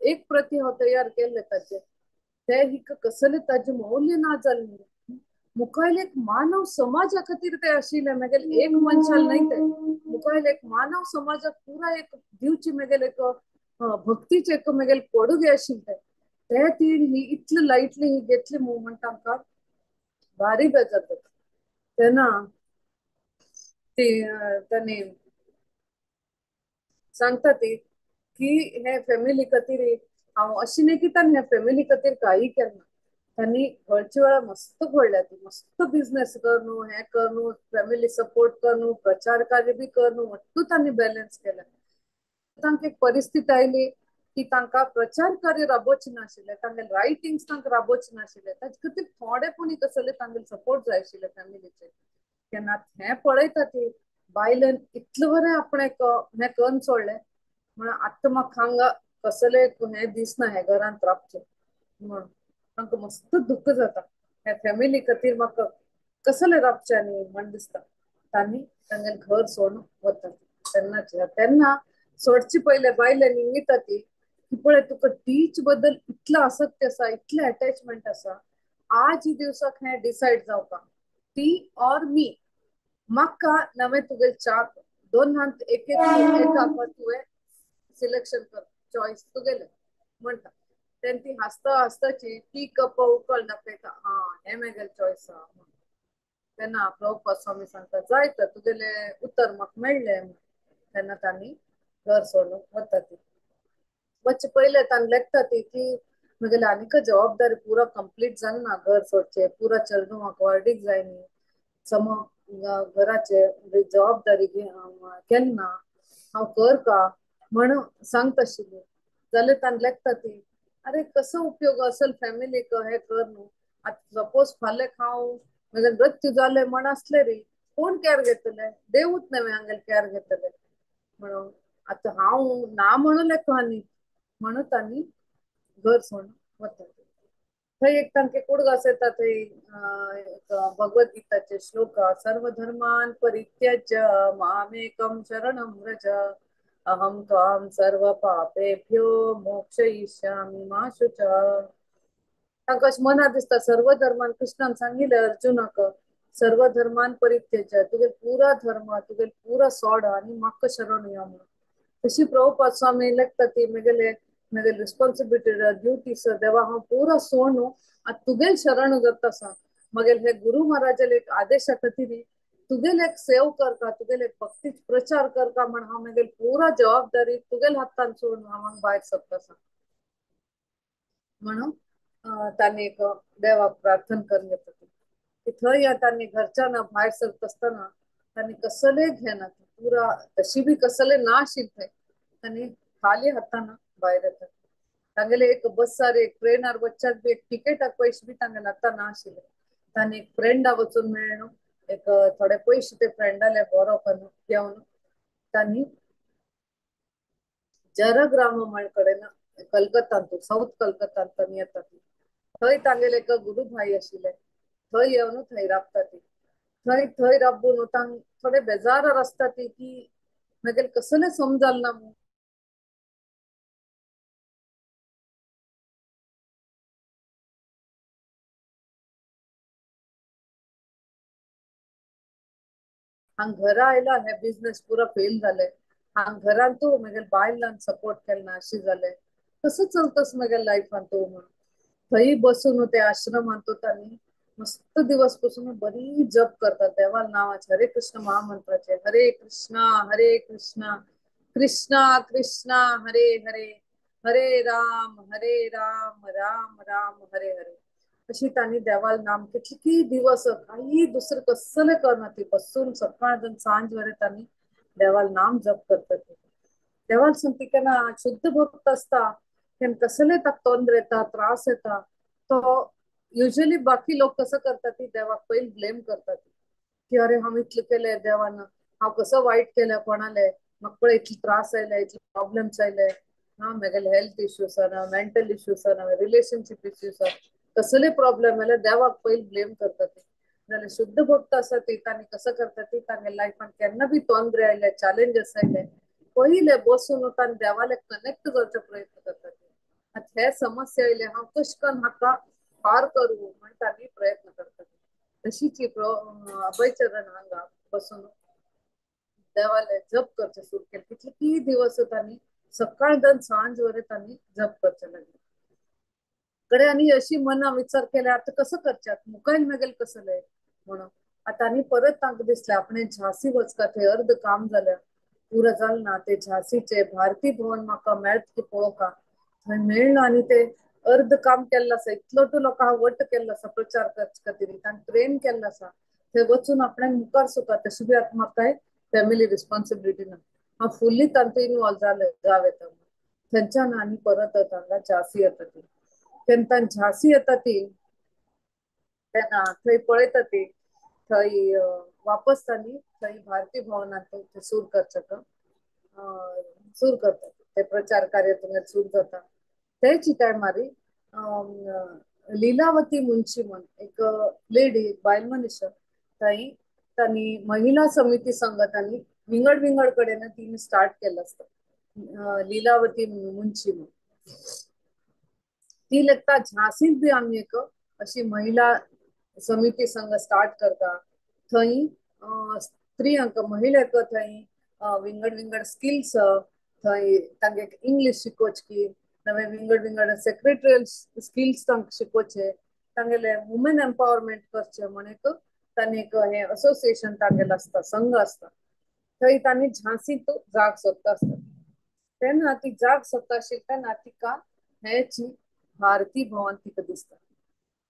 एक प्रती हांव तयार केले ताचे ते हिक कसले ताजे मौल्य ना जाल्ले मुखायल एक मानव समाजा खातीर ते आशिल्ले म्हगेले एक मनशाल न्हय ते मुखायल एक मानव समाजाक पुरा एक दिवची म्हगेले एक भक्तीचे एक म्हगेले कोडुगे आशिल्ले ते ती ही इतले लायटली ही घेतली मुवमेंट आमकां भारी बेजार जाता. तेन्ना ती तांणी सांगता ती की हे फॅमिली खातीर हांव अशी न्ही की तांणी हे फॅमिली खातीर काही केलना तांणी घरचे वेळा मस्त घडल्या ती मस्त बिझनेस कर न्हू हे कर न्हू फॅमिली सपोर्ट कर न्हू प्रचार कार्य बी कर न्हू वट्टू तांणी बॅलन्स केला. तांकां एक परिस्थिती आयली की तांकां प्रचार कार्य राबोवचे नाशिल्ले तांगेले रायटिंग्स तांकां राबोवचे नाशिल्ले ताचे खातीर थोडेपणी कसले तांगेले सपोर्ट जाय आशिल्ले फॅमिलीचे तेन्ना हें पळयता ती बायलेन इतले बरें आपणे हें करून सोडलें म्हण आत्तां म्हाका हांगा कसले हें दिसना हे घरांत रावचें म्हण तांकां मस्त दुख्ख जाता हे फॅमिली खातीर म्हाका कसले राबचे न्ही म्हण दिसता तांणी तांगेलें घर सोडून वता तेन्नाचे तेन्ना सोडचे पयले बायले निमिता ती की पळय तुका टीच बद्दल इतलो आसक्ती आसा इतलें अटॅचमेंट आसा आज ही दिवसाक हें डिसायड जावपाक ती ऑर मी म्हाका नवे तुगेले चार दोनांत एक एक तुवें सिलेक्शन कर चॉईस तुगेले म्हणटा तेन्ना ती हसता हसताची ती कप उकळ दाखयता हा हे म्हगेले चॉईस आहा तेन्ना प्रभुपाद स्वामी सांगता जायत तुगेले उतर म्हाका मेळ्ळे तेन्ना तांणी घर सोडून वता ती वच्चे पयले तांणी लेखता ती की म्हगेले आनीक जबाबदारी पुरा कंप्लीट जालना घर सोडचे पुरा चेडूं म्हाका वाडीक जाय न्ही सम घराचे जबाबदारी केन्ना हांव कर का म्हणून सांगता आशिल्ली जाल्यार तांणी लेखता ती अरे कसो उपयोग असल फॅमिलीक हे कर न्हू आतां सपोज फाल्यां हांव म्हगेलें मृत्यू जालें म्हण आसलें री कोण कॅर घेतले देवूच नवे हांगेले कॅर घेतले म्हणून आतां हांव ना म्हणून लेखो न्ही म्हणून तांणी घर सोडून वता थंय एक तांचे कुडगास येता थंय एक भगवत गीताचे श्लोक सर्वधर्मान परित्यज्य मामेकं शरणं व्रज अहं त्वां सर्व पापेभ्यो मोक्षयिष्यामि मा शुच तांकां अशें मनां दिसता सर्व धर्मान कृष्णान सांगिल्लें अर्जुनाक सर्व धर्मान परित्यज्य तुगेलो पुरा धर्म तुगेलो पुरा सोड आनी म्हाका शरण यो म्हणून तशी प्रभुपाद स्वामी लेखता ती म्हगेले रिस्पॉन्सिबिलिटी ड्युटीज देवा हांव पुरा सोड न्हू आतां तुगेल शरण जाता आसा म्हगेले हे गुरु महाराजाले एक आदेशा खातीर तुगेले एक सेव करता तुगेले एक भक्तीच प्रचार करता म्हण हांव म्हगेली पुरा जबाबदारी तुगेले हातान सोडून हांव हांगा भायर सरता आसा म्हणून तांणी एक देवाक प्रार्थना करून घेता की थंय तांणी घरच्यान भायर सरता आसतना तांणी कसले घेना पुरा तशी बी कसले ना आशिल्ले तांणी खाली हातान भायर येता तांगेले एक बसार एक ट्रेनार वच्चाक बी एक टिकेटाक पयशे बी तांगेले आतां ना आशिल्ले तांणी एक फ्रेंडा वचून मेळ्ळो एक थोडे पयशे ते फ्रेंडाले बरो करून घेवन तांणी जरग्राम म्हण कडेन कलकत्तांत साऊथ कलकत्तांत तांणी येता थंय तांगेले एक गुरु भाई आशिल्ले थंय येवन थंय राबता ती थंय थंय राबून थोडे बेजारार आसता ती की म्हगेले कसले समजल ना हांग घरा आयला हे बिझनेस पुरा फेल झाले. हांग घरान तू मगे बायलांक सपोर्ट केलना अशी झाले. कसं चलतस मगे लाईफान तू म्हणून थंय बसून ते आश्रमात होतानी मस्त दिवस पासून बरी जप करतात देवा नावाचे हरे कृष्ण महामंत्राचे हरे कृष्ण कृष्णा कृष्णा हरे हरे हरे राम राम राम हरे हरे अशी त्यांनी देवाल नाम किती दिवस काही दुसरं कसले करना ती बसून सकाळ सांज वरे त्यांनी देवाल नाम जप करतात देवाल सांगते की ना शुद्ध भक्त असता तेन कसले ताक तोंदर येता त्रास येता तो युजली बाकी लोक कसं करतात ती देवाक पहिले ब्लेम करतात की अरे हम इतलं केलंय देवानं हांव कसं वाईट केलं कोणाले म्हाका पळय इतले त्रास आयले इतले प्रॉब्लेम्स आयले हा मेगेले हेल्थ इश्यूज ना मेंटल इश्यूज ना रिलेशनशिप इश्यूज कसले प्रॉब्लेम आले देवाक पहिले ब्लेम करतात जाल्यार शुद्ध भक्त आसा ती तांणी कसं करता ती तांगे लायफान केन्ना बी तोंदरे आयले चॅलेंजेस आयले पहिले बसून तांणी देवाले कनेक्ट करचे प्रयत्न करतात आता हे समस्या आयले हांव कशें करून हाका पार करू म्हण तांणी प्रयत्न करतात तशीच अभयचरण हांगा बसून देवाले जप करचे सुरू केले कितले दिवस तांणी सकाळ दन सांज वरे तांणी जप करचे लागले कडे आणि अशी मना विचार केले आता कसं करच्यात मुखायल मेगेल कसले म्हणून आता आणि परत तांकां दिसले आपण झांसी वचका थंय अर्ध काम जालें पुरा जालें ना ते झांसीचे भारती भवन म्हाका मेळत की पळोवका थंय मेळना आणि ते अर्ध काम केल्लो आसा इतलो तो लोकां वट केल्लो आसा प्रचार करचे खातीर तांणी ट्रेन केल्लो आसा थंय वचून आपल्याक मुखार सुका तशी बी आतां म्हाका फॅमिली रिस्पॉन्सिबिलिटी ना हांव फुल्ली तांतूं इनवॉल्व जाव येता थंयच्यान आनी परत हांगा झांसी येता ती तेन्ना झांसी येता ती तेन्ना थंय पळयता ती थंय वापस तांणी थंय भारती भवनांत सूर करचे सूर करतात ते प्रचार कार्य थंय सूर जाता तेच टायमार लीलावती मुंशी म्हण एक लेडी बायल मनीस थंय तांणी महिला समिती संघ तांणी विंगड विंगड कडेन तिने स्टार्ट केलं असतं लीलावती मुंशी म्हणून ती लेखता झांसीत बी आम्ही एक अशी महिला समिती संघ स्टार्ट करता थंय स्त्रियांक महिलेक थंय विंगड विंगड स्किल्स थंय तांगे इंग्लिश शिकोवची नवे विंगड विंगड सेक्रेटरियल स्किल्स तांकां शिकोवचे तांगेले वुमेन एम्पावरमेंट करचे म्हण एक तांणी एक हे असोसिएशन तांगेलो आसता संघ आसता थंय तांणी झांसीत जाग सोदता आसता तेन्ना ती जाग सोदता आशिल्ली तिका हेची भारती भवन तिका दिसता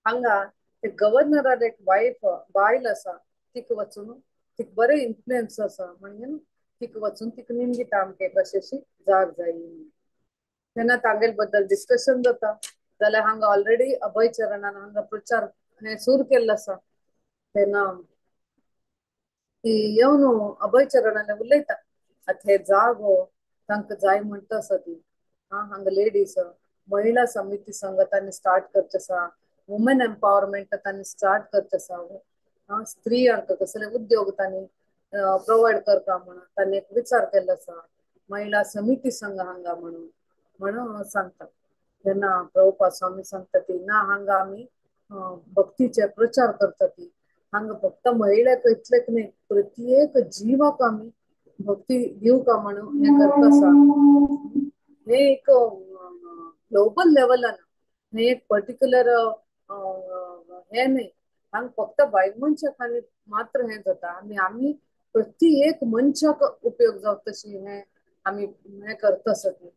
हांगा ते गव्हर्नरान एक वायफ बायल आसा तिका वचून तिका बरे इन्फ्लुएन्स आसा म्हणजे तिका वचून तिका निमगिता आमके कशेशी जाग जाय तेन्ना तांगेल बद्दल डिस्कशन जाता जाल्यार हांगा ऑलरेडी अभय चरणान हांगा प्रचार हे सूर केल्लो आसा तेन्ना ती येवन अभय चरणाले उलयता आता हे जागो तांकां जाय म्हणटा आसा ती हांगा लेडीज महिला समिती संघ तांणी स्टार्ट करचे आसा वुमेन एम्पावरमेंट तांणी स्टार्ट करचे आसा स्त्रियांक कसले उद्योग तांणी प्रोवाइड करता म्हणून तांणी एक विचार केल्लो आसा महिला समिती संघ हांगा म्हणून सांगता तेन्ना प्रभुपाद स्वामी सांगता ती ना हांगा आमी भक्तीचे प्रचार करता ती हांगा फक्त महिलेक इतलेच न्ही प्रत्येक जीवाक आमी भक्ती दिवका म्हणून हे करता आसा हे एक ग्लोबल लेवलान हे एक पर्टिक्युलर हे न्ही हांगा फक्त बायल मनशाक आनी मात्र हे जाता आनी आमी प्रत्येक मनशाक उपयोग जावं तशी हे आमी हे करता आसा ती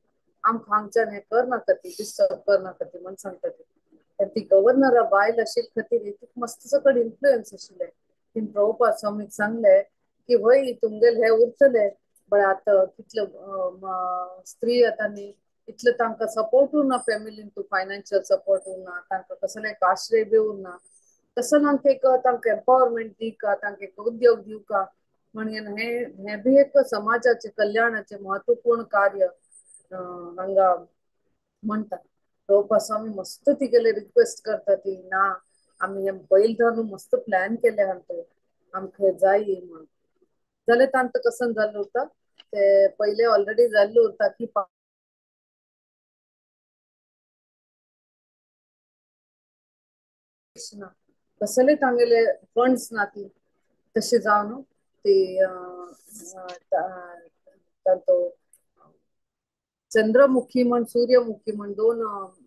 आमकां हांगच्यान हे करनाका ती डिस्टर्ब करनाका ती म्हण सांगता ती गव्हर्नर बायल आशिल्ले खातीर तिका मस्त सकट इन्फ्लुएन्स आशिल्ले तिन प्रभुपाद स्वामीक सांगले की वय तुमगेले हे उरतले पण आता कितले स्त्री आता न्ही इतले तांकां सपोर्ट उरना फॅमिलीन तू फायनान्शियल सपोर्ट उरना तांकां कसले आश्रय बी उरना तसं तांकां एम्पावरमेंट दिवका तांकां एक उद्योग दिवका म्हणून हे बी एक समाजाचे कल्याणाचे महत्वपूर्ण कार्य हांगा म्हणटा प्रभुपाद स्वामी मस्त तिगेले रिक्वेस्ट करता ती ना आमी बैल धरून मस्त प्लॅन केले आमचे आमकां जाय म्हणून जाल्यार तांकां कसं जाल्लो उरता ते पहिले ऑलरेडी जाल्लो उरता की कसले तांगेले फंड्स ना ती तशें जावन ती तांतो चंद्रमुखी म्हण सूर्यमुखी म्हण दोन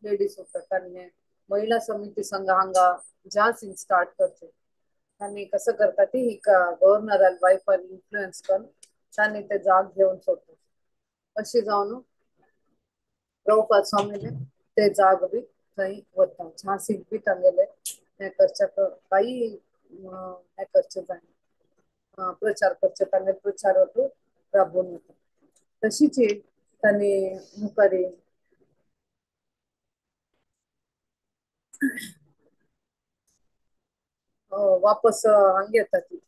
लेडीज होतात त्यांनी महिला समिती संघ हांगा झांसी स्टार्ट करचे त्यांनी कसं करतात ती ही गव्हर्नर वायफार इन्फ्लुएन्स करून त्यांनी ते जाग घेऊन सोडतात अशी जाऊन प्रभुपाद स्वामीने ते जाग बी थंय वता झांसीक बी तांगेले हे करच्या काही हे करचे जाय प्रचार करचे तांगे प्रचार होतो राबून होतो तशीच त्यांनी मुखारी वापस हंगे येतात ती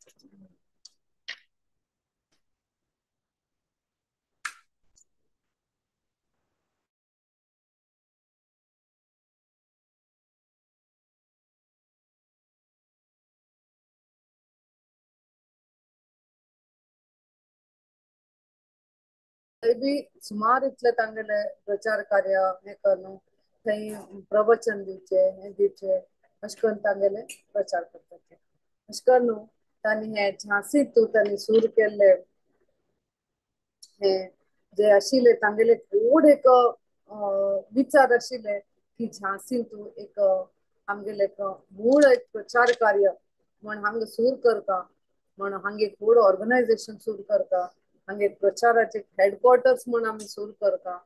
थंय बी सुमार इतले तांगेले प्रचार कार्य हे करून थंय प्रवचन दिवचे हे दिवचे अशें करून तांगेले प्रचार करतात ते अशें करून तांणी हे झांसीत तांणी सूर केल्ले हे जे आशिल्ले तांगेले थोड एक विचार आशिल्ले की झांसीत एक आमगेले एक मूळ एक प्रचार कार्य म्हण हांगा सूर करता म्हण हांगा एक व्हड ऑर्गनायझेशन सूर करता हांगा एक प्रचाराचे हेडक्वार्टर्स म्हण आमी सूर करता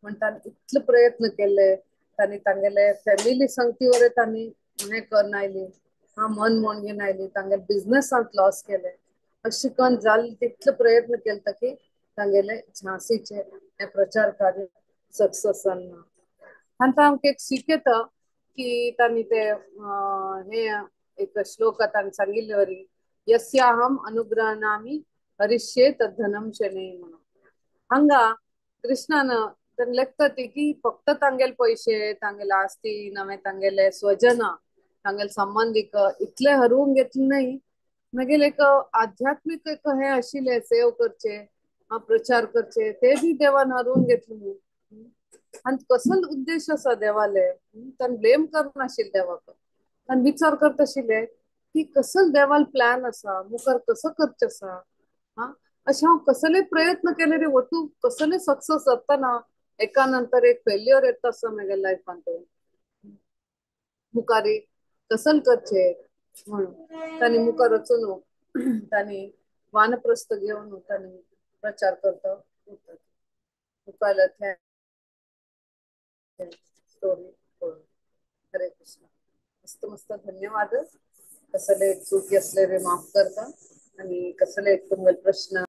म्हण तांणी इतले प्रयत्न केले तांणी तांगेले फॅमिली संगती वरे तांणी हे करून आयली मन मोडून आयली तांगे बिझनसांत लॉस केले अशें करून जाल्ले तितले प्रयत्न केले की तांगेले झांसीचे हे प्रचार कार्य सक्सेस जालना आनी आमकां एक शिकयता की तांणी ते हे एक श्लोक तांणी सांगिल्ले वरी यस्याहम अनुग्रहणामी हरिष्ये तद्धनम शने म्हणून हांगा कृष्णान तांणी लेखता ती की फक्त तांगेले पैसे तांगेले आस्ती नवे तांगेले स्वजन तांगेले संबंधिक इतले हरोवंक घेतले न्हय मागीर एक आध्यात्मिक एक हे आशिल्ले सेव करचे प्रचार करचे ते बी देवान हरोवन घेतले न्हू आनी कसलो उद्देश आसा देवाले तांणी ब्लेम करनाशिल्ले देवाक तांणी विचार करता आशिल्ले की कसलो देवाल प्लॅन आसा मुखार कसं करचें आसा हा अशें हांव कसले प्रयत्न केले रे वतू कसले सक्सेस जातना एका नंतर एक फेल्युअर येता आसा म्हगे लायफान मुखारी कसल करचे म्हणून तांणी मुखार वचून तांणी वानप्रस्थ घेवन तांणी प्रचार करता मुखार स्टोरी हरे कृष्ण मस्त मस्त धन्यवाद कसले चूक असले रे माफ करता आणि कसले एक तुम्हाला प्रश्न